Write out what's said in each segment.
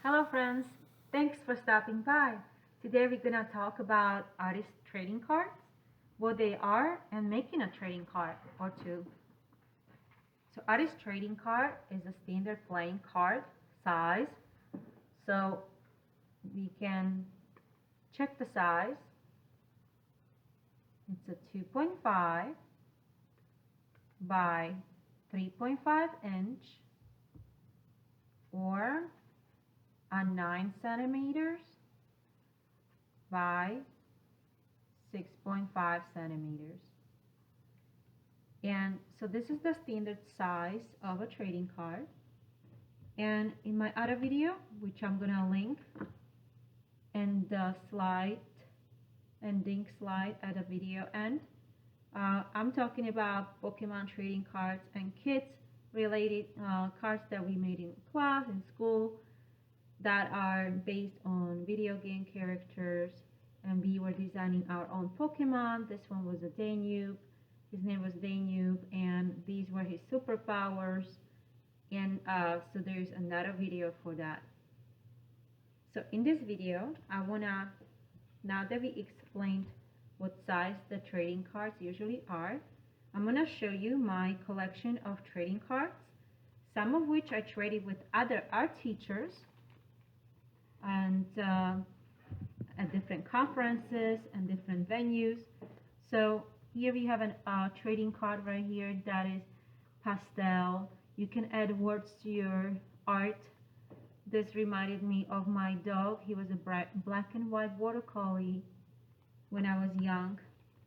Hello friends, thanks for stopping by. Today we're gonna talk about artist trading cards, what they are, and making a trading card or two. So artist trading card is a standard playing card size. So we can check the size. It's a 2.5 by 3.5 inch or a 9 centimeters by 6.5 centimeters. And so this is the standard size of a trading card. And in my other video, which I'm gonna link in the slide ending slide at the video end, I'm talking about Pokemon trading cards and kids related cards that we made in class, in school, that are based on video game characters, and we were designing our own Pokemon. This one was a Danube. His name was Danube, and these were his superpowers. And so there's another video for that. So in this video, now that we explained what size the trading cards usually are, I'm gonna show you my collection of trading cards, some of which I traded with other art teachers and at different conferences and different venues. So here we have a trading card right here that is pastel. You can add words to your art. This reminded me of my dog. He was a black and white border collie when I was young.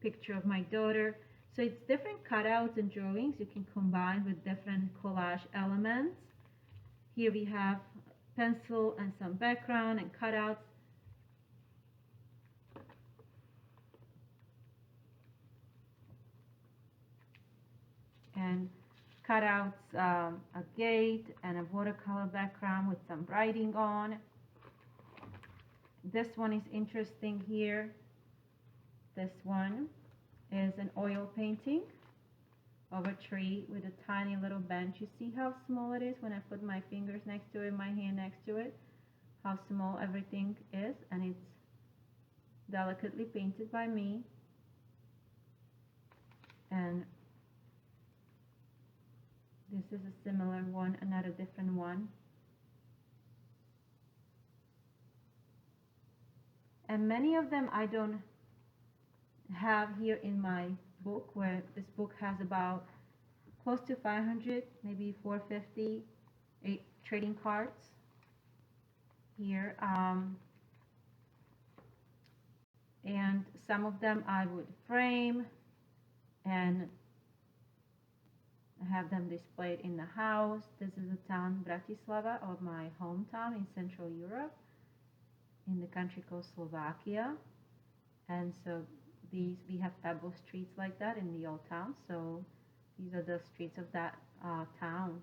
Picture of my daughter. So it's different cutouts and drawings you can combine with different collage elements. Here we have pencil and some background and cutouts. And cutouts, a gate and a watercolor background with some writing on. This one is interesting here. This one is an oil painting of a tree with a tiny little bench. You see how small it is when I put my fingers next to it, my hand next to it, how small everything is, and it's delicately painted by me. And this is a similar one, another different one. And many of them I don't have here in my book, where this book has about close to 500, maybe 450 trading cards here. And some of them I would frame and have them displayed in the house. This is the town Bratislava, of my hometown in Central Europe, in the country called Slovakia. And so we have pebble streets like that in the old town. So these are the streets of that town.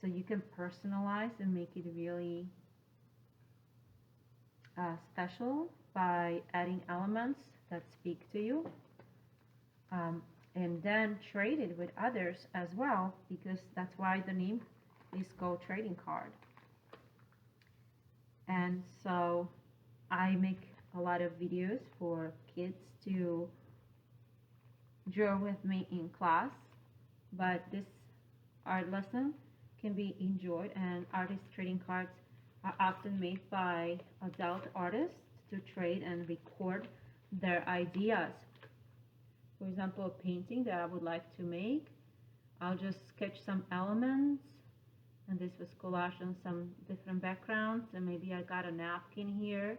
So you can personalize and make it really special by adding elements that speak to you. And then trade it with others as well, because that's why the name is called trading card. And so I make a lot of videos for kids to draw with me in class, but this art lesson can be enjoyed, and artist trading cards are often made by adult artists to trade and record their ideas. For example, a painting that I would like to make, I'll just sketch some elements, and this was collaged on some different backgrounds, and maybe I got a napkin here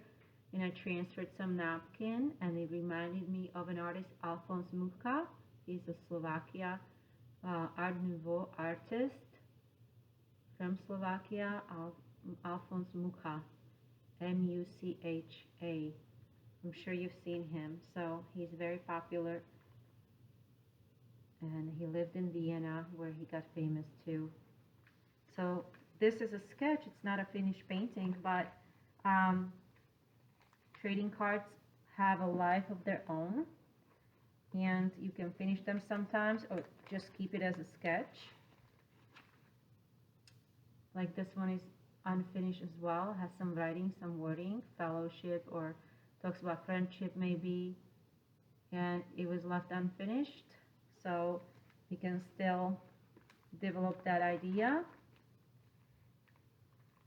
and I transferred some napkin, and it reminded me of an artist, Alphonse Mucha. He's a Slovakia Art Nouveau artist from Slovakia, Alphonse Mucha, M-U-C-H-A. I'm sure you've seen him. So he's very popular, and he lived in Vienna, where he got famous too. So this is a sketch. It's not a finished painting, but trading cards have a life of their own, and you can finish them sometimes or just keep it as a sketch. Like this one is unfinished as well. Has some writing, some wording, fellowship, or talks about friendship maybe, and it was left unfinished. So we can still develop that idea.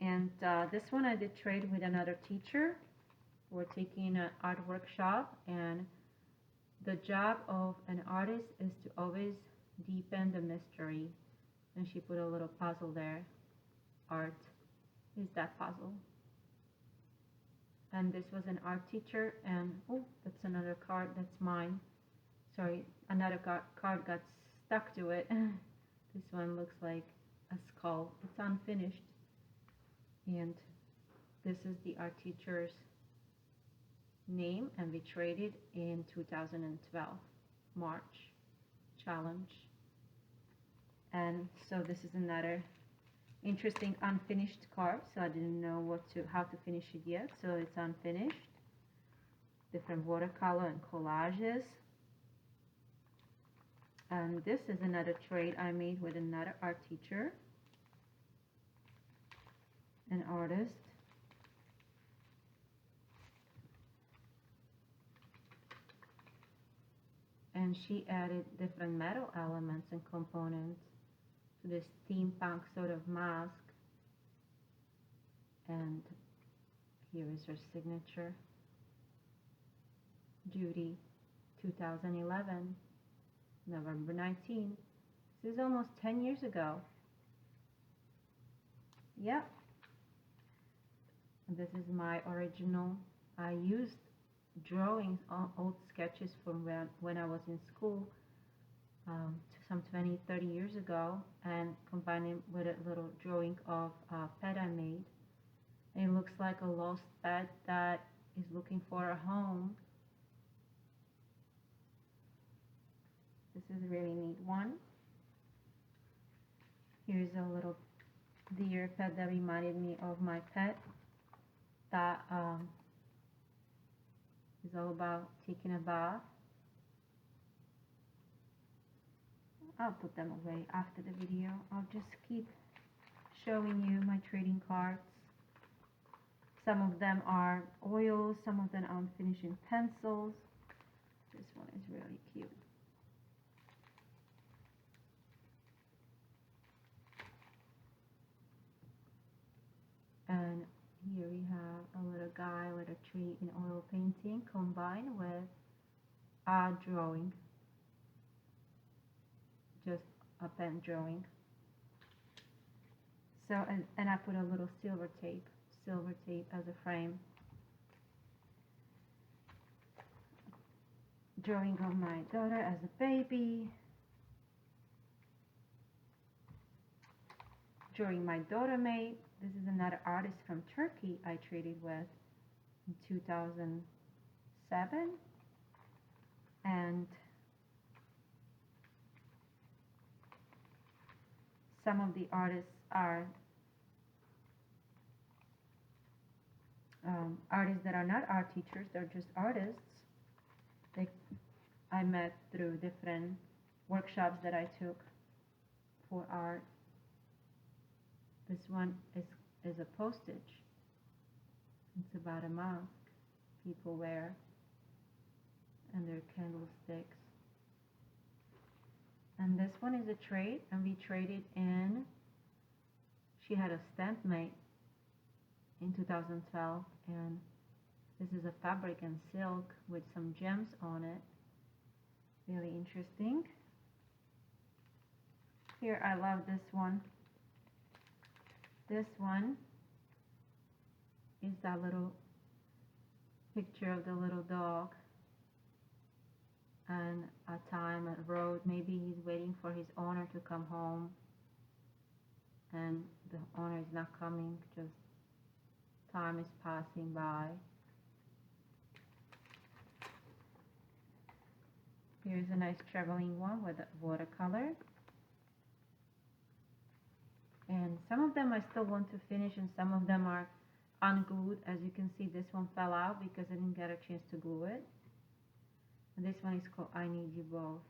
And this one I did trade with another teacher. We're taking an art workshop, and the job of an artist is to always deepen the mystery. And she put a little puzzle there. Art is that puzzle. And this was an art teacher, and oh, that's another card. That's mine. Sorry, another card got stuck to it. This one looks like a skull. It's unfinished. And this is the art teacher's name, and we traded in 2012 March challenge. And so this is another interesting unfinished card, so I didn't know how to finish it yet, so it's unfinished. Different watercolor and collages. And this is another trade I made with another art teacher, an artist. And she added different metal elements and components to this steampunk sort of mask. And here is her signature. Judy, 2011, November 19. This is almost 10 years ago. Yep. This is my original. I used drawings, old sketches from when I was in school, some 20-30 years ago, and combined it with a little drawing of a pet I made. And it looks like a lost pet that is looking for a home. This is a really neat one. Here's a little deer pet that reminded me of my pet that is all about taking a bath. I'll put them away after the video. I'll just keep showing you my trading cards. Some of them are oils, some of them I'm finishing pencils. This one is really cute. And here we have a little guy with a tree in oil painting combined with a drawing. Just a pen drawing. So, and I put a little silver tape as a frame. Drawing of my daughter as a baby. Drawing my daughter made. This is another artist from Turkey I traded with in 2007. And some of the artists are artists that are not art teachers, they're just artists. I met through different workshops that I took for art. This one is a postage. It's about a mask people wear and their candlesticks. And this one is a trade, and we traded in. She had a stamp made in 2012, and this is a fabric and silk with some gems on it. Really interesting. Here, I love this one. This one is that little picture of the little dog and a time, a road. Maybe he's waiting for his owner to come home, and the owner is not coming, just time is passing by. Here's a nice traveling one with watercolor. And some of them I still want to finish, and some of them are unglued. As you can see, this one fell out because I didn't get a chance to glue it. And this one is called I Need You Both.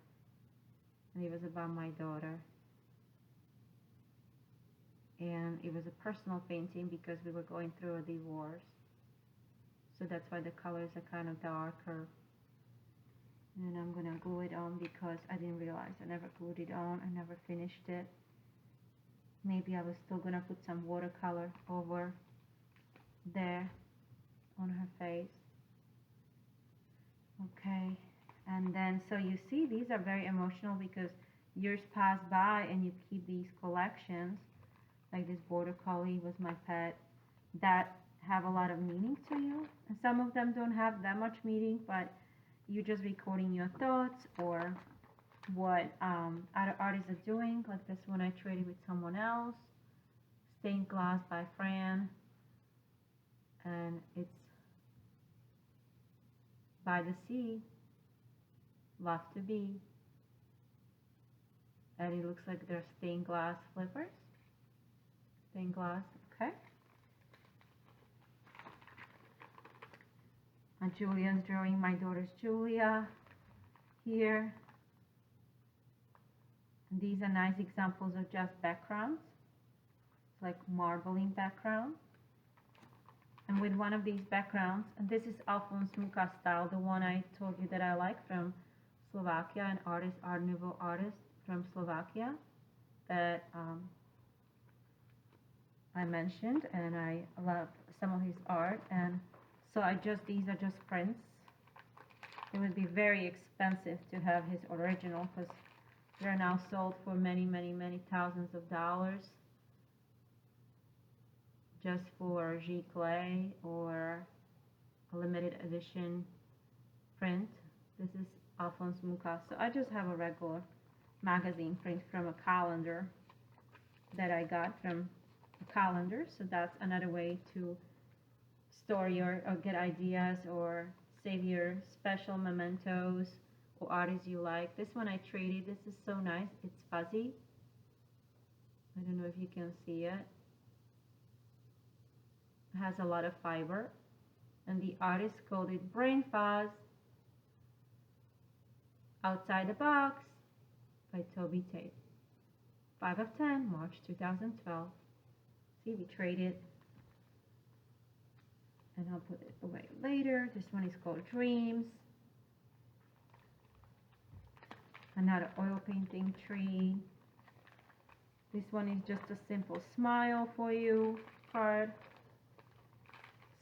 And it was about my daughter. and it was a personal painting because we were going through a divorce. So that's why the colors are kind of darker. And I'm gonna glue it on because I didn't realize I never glued it on. I never finished it. Maybe I was still gonna put some watercolor over there on her face. Okay, and then so you see these are very emotional because years pass by and you keep these collections, like this border collie was my pet, that have a lot of meaning to you. And some of them don't have that much meaning, but you're just recording your thoughts or what other artists are doing. Like this one I traded with someone else, Stained Glass by Fran, and it's by the sea, love to be. And it looks like they're stained glass flippers. Stained glass, okay. And Julia's drawing my daughter's Julia here. And these are nice examples of just backgrounds. It's like marbling background. And with one of these backgrounds, and this is Alphonse Mucha style, the one I told you that I like from Slovakia, an artist, Art Nouveau artist from Slovakia that I mentioned, and I love some of his art. And so these are just prints. It would be very expensive to have his original because they're now sold for many, many, many thousands of dollars just for giclée or a limited edition print. This is Alphonse Mucha. So I just have a regular magazine print from a calendar that I got from a calendar. So that's another way to store your or get ideas or save your special mementos or artists you like. This one I traded. This is so nice. It's fuzzy. I don't know if you can see it. It has a lot of fiber. And the artist called it Brain Fuzz. Outside the Box by Toby Tate. 5 of 10, March 2012. See, we traded. And I'll put it away later. This one is called Dreams. Another oil painting tree. This one is just a simple smile for you card.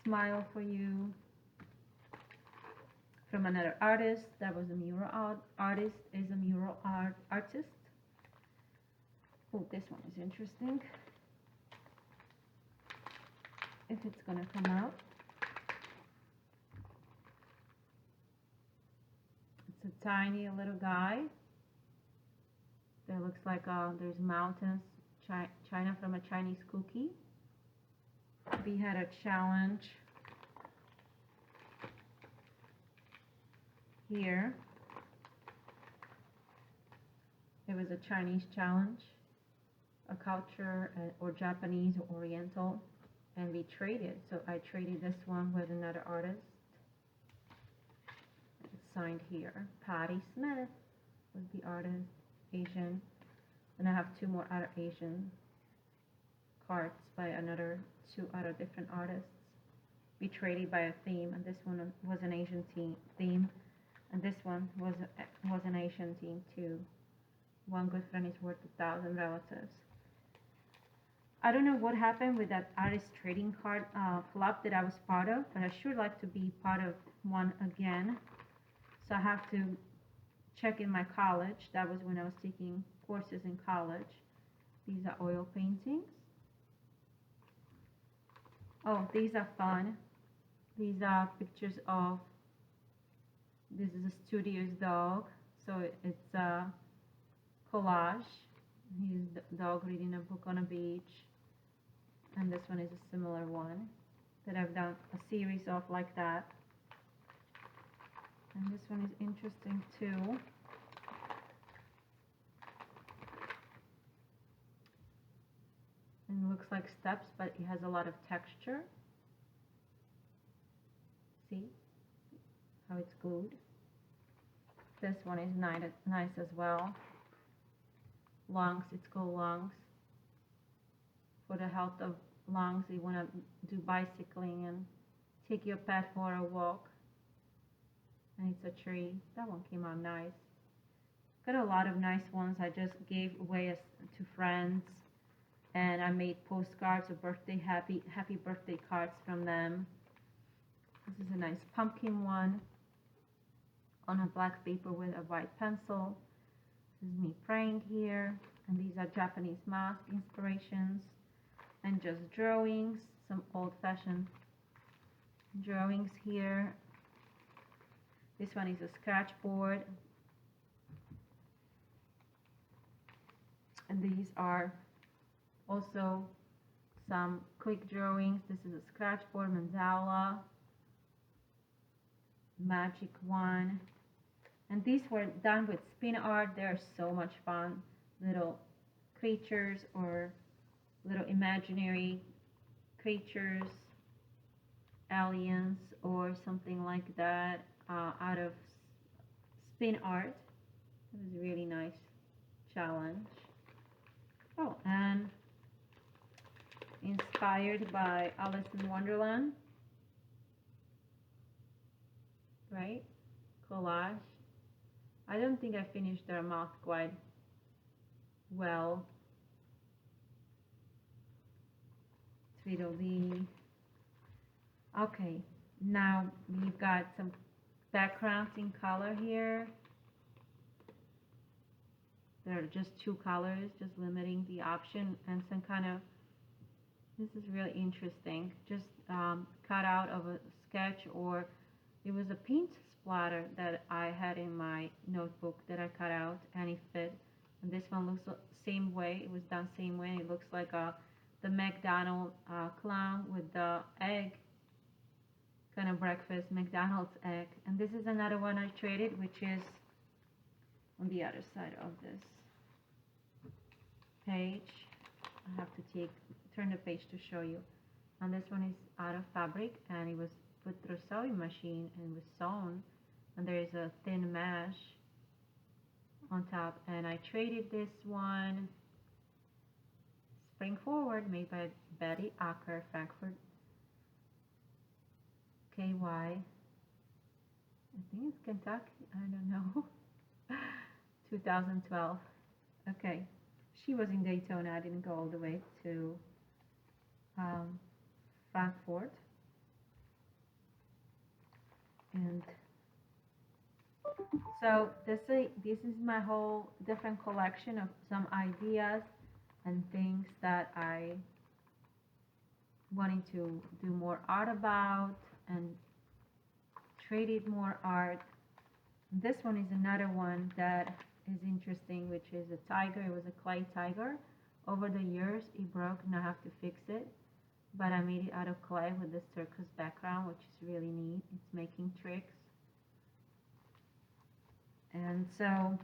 Smile for you. From another artist that was a mural artist, is a mural artist. Oh, this one is interesting. If it's gonna come out. It's a tiny little guy. There looks like there's mountains, China from a Chinese cookie. We had a challenge here. It was a Chinese challenge, a culture or Japanese or Oriental, and we traded. So I traded this one with another artist. It's signed here. Patti Smith was the artist, Asian. And I have two more other Asian cards by two other different artists. We traded by a theme, and this one was an Asian theme, and this one was an Asian theme too. One good friend is worth 1,000 relatives. I don't know what happened with that artist trading card club that I was part of, but I sure like to be part of one again. So I have to check in my college. That was when I was taking courses in college. These are oil paintings. Oh, these are fun. These are pictures of, this is a studio's dog. So it's a collage. He's the dog reading a book on a beach. And this one is a similar one that I've done a series of like that. And this one is interesting too. And it looks like steps, but it has a lot of texture. See how it's glued? This one is nice as well. Lungs, it's called Lungs. for the health of lungs. You want to do bicycling and take your pet for a walk. And it's a tree. That one came out nice. Got a lot of nice ones I just gave away to friends, and I made postcards of happy birthday cards from them. This is a nice pumpkin one on a black paper with a white pencil. This is me praying here, and these are Japanese mask inspirations and just drawings, some old-fashioned drawings here. This one is a scratch board, and these are also some quick drawings. This is a scratch board, mandala, magic one, and these were done with spin art. They're so much fun. Little creatures or little imaginary creatures, aliens or something like that, out of spin art. It was a really nice challenge. Oh, and inspired by Alice in Wonderland, right? Collage. I don't think I finished their mouth quite well. Tweedledee. Okay, now we've got some backgrounds in color here. There are just two colors, just limiting the option, and some kind of, this is really interesting, just cut out of a sketch, or it was a paint splatter that I had in my notebook that I cut out, and it fit. And this one looks the same way. It was done same way. It looks like the McDonald's clown with the egg, kind of breakfast McDonald's egg. And this is another one I traded, which is on the other side of this page. I have to turn the page to show you. And this one is out of fabric, and it was put through a sewing machine and was sewn, and there is a thin mesh on top. And I traded this one, Spring Forward, made by Betty Acker, Frankfurt, KY. I think it's Kentucky, I don't know. 2012. Okay, she was in Daytona. I didn't go all the way to Frankfurt. And so this is my whole different collection of some ideas and things that I wanted to do more art about and traded more art. This one is another one that is interesting, which is a tiger. It was a clay tiger. Over the years it broke and I have to fix it, but I made it out of clay with the circus background, which is really neat. It's making tricks. And so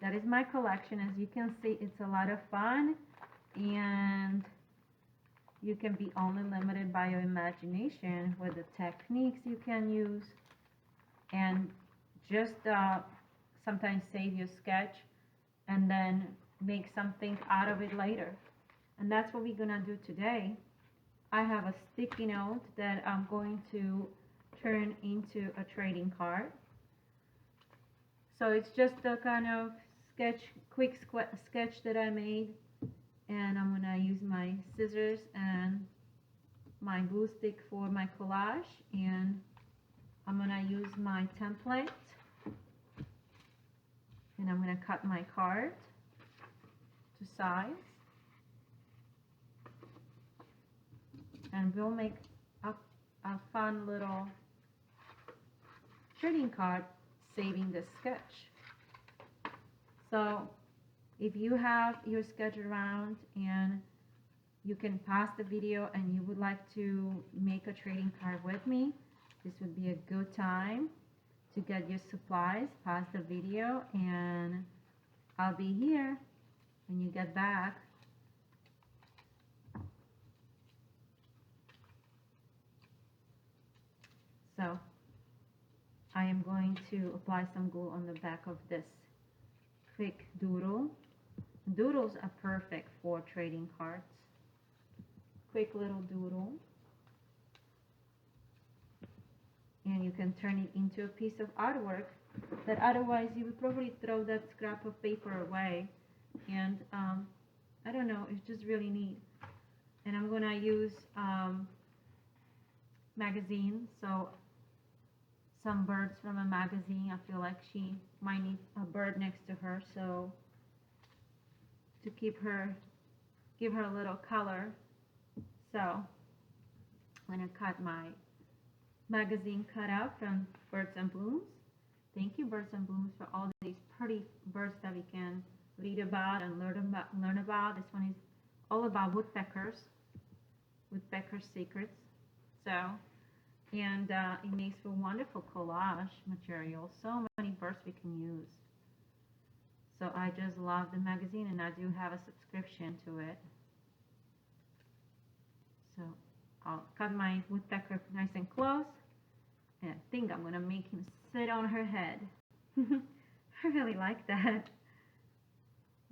that is my collection. As you can see, it's a lot of fun, and you can be only limited by your imagination with the techniques you can use, and just sometimes save your sketch and then make something out of it later. And that's what we're gonna do today. I have a sticky note that I'm going to turn into a trading card. So it's just a kind of quick sketch that I made, and I'm gonna use my scissors and my glue stick for my collage, and I'm gonna use my template, and I'm gonna cut my card to size, and we'll make a fun little trading card saving the sketch. So if you have your sketch around and you can pause the video and you would like to make a trading card with me, this would be a good time to get your supplies. Pause the video and I'll be here when you get back. So I am going to apply some glue on the back of this quick doodle. Doodles are perfect for trading cards. quick little doodle. And you can turn it into a piece of artwork that otherwise you would probably throw that scrap of paper away. And I don't know, it's just really neat. And I'm gonna use magazine, so some birds from a magazine. I feel like she might need a bird next to her, so to give her a little color. So I'm gonna cut my magazine cutout from Birds and Blooms. Thank you, Birds and Blooms, for all these pretty birds that we can read about and learn about. This one is all about woodpeckers secrets. So, and it makes for wonderful collage material. So many birds we can use. So I just love the magazine, and I do have a subscription to it. So I'll cut my woodpecker nice and close, and I think I'm gonna make him sit on her head. I really like that.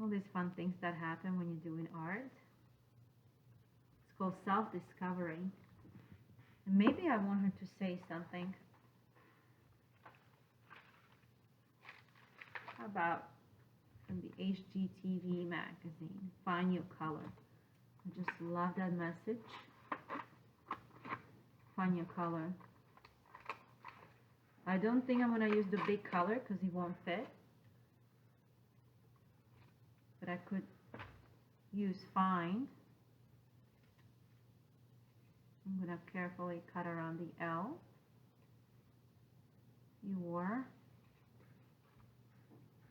All these fun things that happen when you're doing art. It's called self-discovery. And maybe I want her to say something. How about from the HGTV magazine, Find Your Color. I just love that message. Find your color. I don't think I'm going to use the big color because it won't fit. But I could use find. I'm going to carefully cut around the L. Your.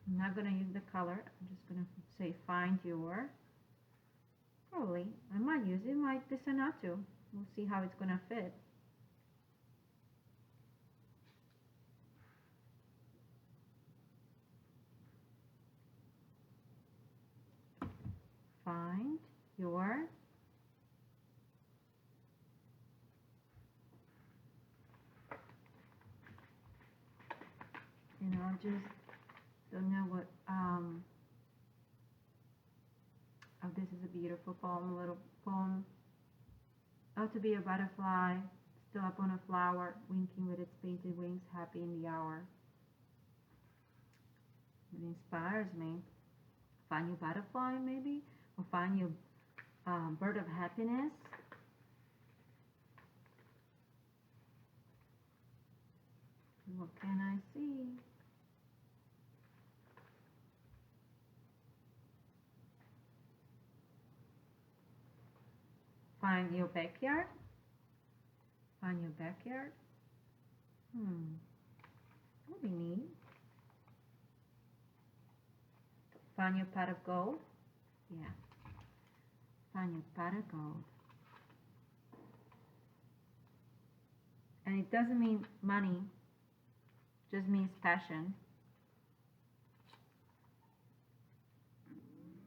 I'm not going to use the color. I'm just going to say find your. Probably. I might use it, might decide not to. We'll see how it's going to fit. Find your. And I'll just don't know what oh, this is a beautiful poem, a little poem. Out to be a butterfly, still up on a flower, winking with its painted wings, happy in the hour. It inspires me. Find your butterfly, maybe, or find your bird of happiness. What can I see? Find your backyard. Find your backyard. That'd be neat. Find your pot of gold. Yeah. Find your pot of gold. And it doesn't mean money. It just means passion.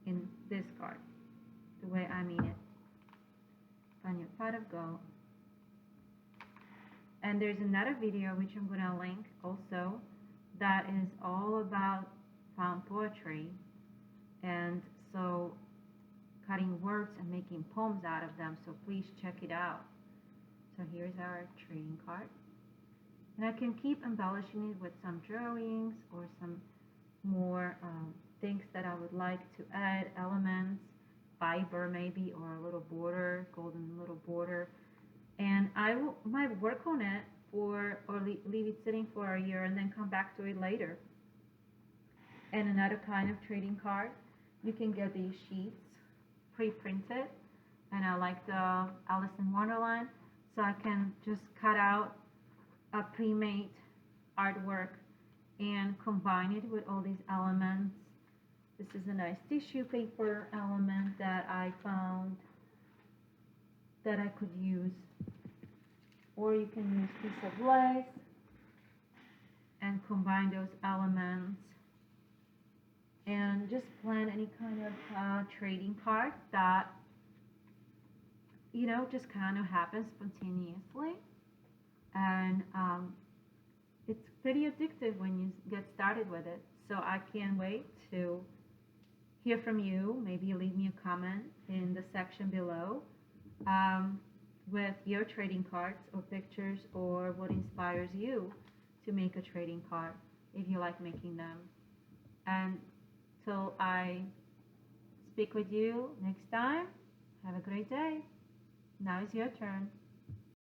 In this card. The way I mean it. Find your pot of gold. And there's another video which I'm going to link also that is all about found poetry, and so cutting words and making poems out of them, so please check it out. So here's our trading card, and I can keep embellishing it with some drawings or some more things that I would like to add, elements, fiber maybe, or a little border, golden little border. And I might work on it or leave it sitting for a year and then come back to it later. And another kind of trading card, you can get these sheets pre-printed, and I like the Alice in Wonderland, so I can just cut out a pre-made artwork and combine it with all these elements. This is a nice tissue paper element that I found that I could use. Or you can use a piece of lace and combine those elements and just plan any kind of trading card that, you know, just kind of happens spontaneously. And it's pretty addictive when you get started with it. So I can't wait to hear from you. Maybe leave me a comment in the section below um, with your trading cards or pictures, or what inspires you to make a trading card if you like making them. And till I speak with you next time, have a great day. Now it's your turn.